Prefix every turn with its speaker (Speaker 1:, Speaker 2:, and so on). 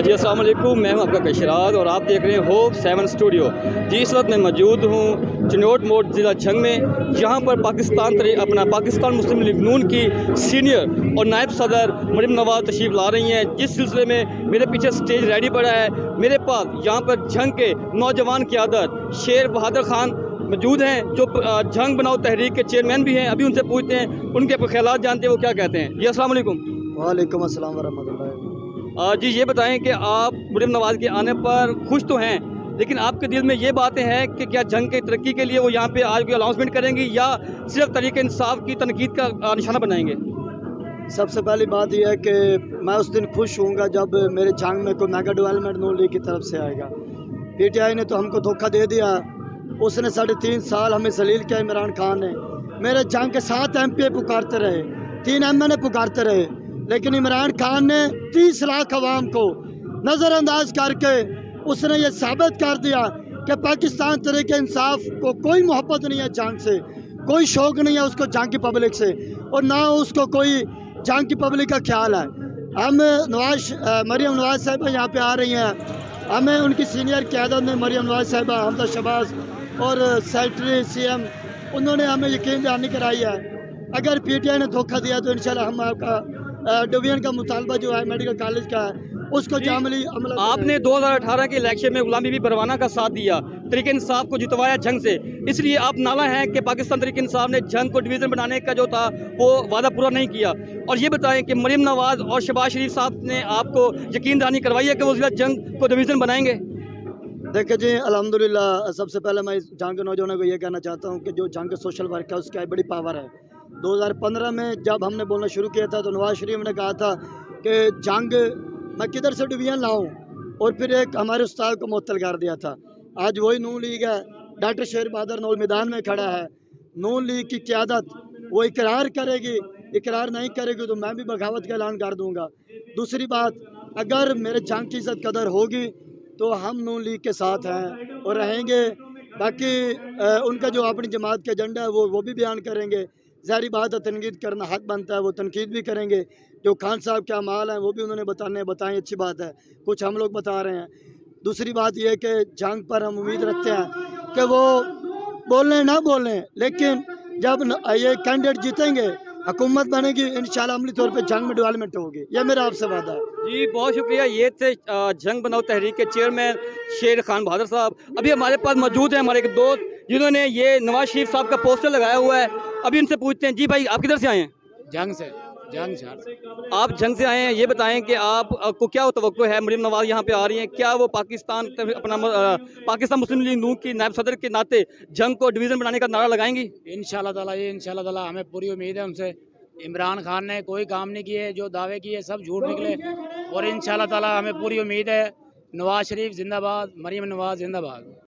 Speaker 1: जी अस्सलाम वालेकुम, मैं हूं आपका कशराद और आप देख रहे हैं होप 7 स्टूडियो। जी इस वक्त मैं मौजूद हूं चिनोट मोड़ ज़िला झंग में, जहां पर पाकिस्तान मुस्लिम लीग नून की सीनियर और नायब सदर मरीम नवाज़ तशरीफ़ ला रही हैं। जिस सिलसिले में मेरे पीछे स्टेज रेडी पड़ा है, मेरे पास यहाँ पर झंग के नौजवान क़यादत शेर बहादुर खान मौजूद हैं, जो झंग बनाओ तहरीक के चेयरमैन भी हैं। अभी उनसे पूछते हैं, उनके ख्यालात जानते हैं वो क्या कहते हैं। जी अस्सलाम वालेकुम।
Speaker 2: वालेकुम अस्सलाम वरहमतुल्लाह।
Speaker 1: जी ये बताएं कि आप मरीम नवाज़ के आने पर खुश तो हैं, लेकिन आपके दिल में ये बातें हैं कि क्या जंग की तरक्की के लिए वो यहाँ पे आज कोई अनाउंसमेंट करेंगी या सिर्फ तरीक़ इंसाफ की तनकीद का निशाना बनाएंगे?
Speaker 2: सबसे पहली बात यह है कि मैं उस दिन खुश हूँगा जब मेरे जंग में कोई मेगा डेवलपमेंट नून लीग की तरफ से आएगा। पीटीआई ने तो हमको धोखा दे दिया, उसने 3.5 साल हमें जलील किया। इमरान खान ने मेरे जंग के 7 MP पुकारते रहे, 3 MNA पुकारते रहे, लेकिन इमरान खान ने 30 लाख अवाम को नज़रअंदाज करके उसने ये साबित कर दिया कि पाकिस्तान तरीके इंसाफ को कोई मोहब्बत नहीं है जंग से, कोई शौक़ नहीं है उसको जंग की पब्लिक से, और ना उसको कोई जंग की पब्लिक का ख्याल है। हम मरीम नवाज़ साहिबा यहाँ पे आ रही हैं, हमें उनकी सीनियर क़यादत में मरीम नवाज़ साहिबा, हमदा शहबाज और सेक्रेटरी CM, उन्होंने हमें यकीन दहानी कराई है। अगर PTI ने धोखा दिया तो इंशाल्लाह हम आपका डिवीज़न का मुतालबा जो है मेडिकल कॉलेज का है उसको जामली अमल।
Speaker 1: आपने 2018 के इलेक्शन में गुलाम नबी परवाना का साथ दिया, तरीके इंसाफ को जितवाया जंग से, इसलिए आप नाला हैं कि पाकिस्तान तरीके इंसाफ ने जंग को डिवीज़न बनाने का जो था वो वादा पूरा नहीं किया। और ये बताएं कि मरीम नवाज़ और शहबाज शरीफ साहब ने आपको यकीन दहानी करवाई है कि वो ज़िला जंग को डिवीज़न बनाएंगे?
Speaker 2: देखिए जी, अल्हम्दुलिल्लाह, सबसे पहले मैं जंग के नौजवानों को ये कहना चाहता हूँ कि जो जंग के सोशल वर्क है उसकी बड़ी पावर है। 2015 में जब हमने बोलना शुरू किया था तो नवाज शरीफ ने कहा था कि जंग मैं किधर से डिवीज़न लाऊं, और फिर एक हमारे उस्ताद को मुअत्तल कर दिया था। आज वही नून लीग है, डॉक्टर शेर बहादुर नौल मैदान में खड़ा है। नून लीग की क़यादत वो इकरार करेगी, इकरार नहीं करेगी तो मैं भी बगावत का ऐलान कर दूँगा। दूसरी बात, अगर मेरे जंग की इज़्ज़त कदर होगी तो हम नून लीग के साथ हैं और रहेंगे। बाकी उनका जो अपनी जमात का एजेंडा है वो भी बयान करेंगे। ज़ाहिर बात है, तनकीद करना हक बनता है, वो तनकीद भी करेंगे। जो खान साहब के अमाल हैं वो भी उन्होंने बताएं, अच्छी बात है, कुछ हम लोग बता रहे हैं। दूसरी बात यह है कि जंग पर हम उम्मीद रखते हैं कि वो बोलें ना बोलें, लेकिन जब ये कैंडिडेट जीतेंगे, हुकूमत बनेगी, इंशाल्लाह अमली तौर पे जंग में डेवलपमेंट होगी। यह मेरा आपसे वादा है।
Speaker 1: जी बहुत शुक्रिया। ये थे जंग बनाओ तहरीक के चेयरमैन शेर खान बहादुर साहब। अभी हमारे पास मौजूद है हमारे एक दोस्त जिन्होंने ये नवाज शरीफ साहब का पोस्टर लगाया हुआ है। अभी उनसे पूछते हैं, जी भाई आप किधर से आए हैं?
Speaker 3: जंग से।
Speaker 1: आप जंग से आए हैं, ये बताएं कि आपको क्या तवक्को है, मरीम नवाज़ यहाँ पे आ रही हैं, क्या वो पाकिस्तान मुस्लिम लीग नून की नायब सदर के नाते जंग को डिवीज़न बनाने का नारा लगाएंगी?
Speaker 3: इंशाल्लाह ताला हमें पूरी उम्मीद है उनसे। इमरान खान ने कोई काम नहीं किए, जो दावे किए सब झूठ निकले, और इंशाल्लाह ताला हमें पूरी उम्मीद है। नवाज शरीफ जिंदाबाद, मरीम नवाज जिंदाबाद।